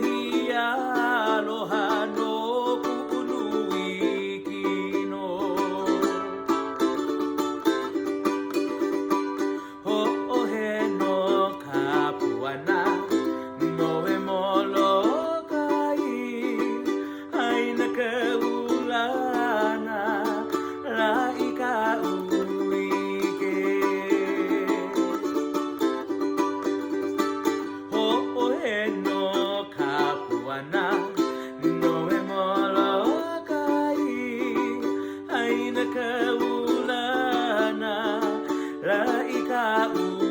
he aloha no ku'ului kino. Ho'ohe no kapuana no e molokai aina ka ulana la'i ka uike. Ho'ohe no kapuana no e molokai aina ka ulana la'i ka uike.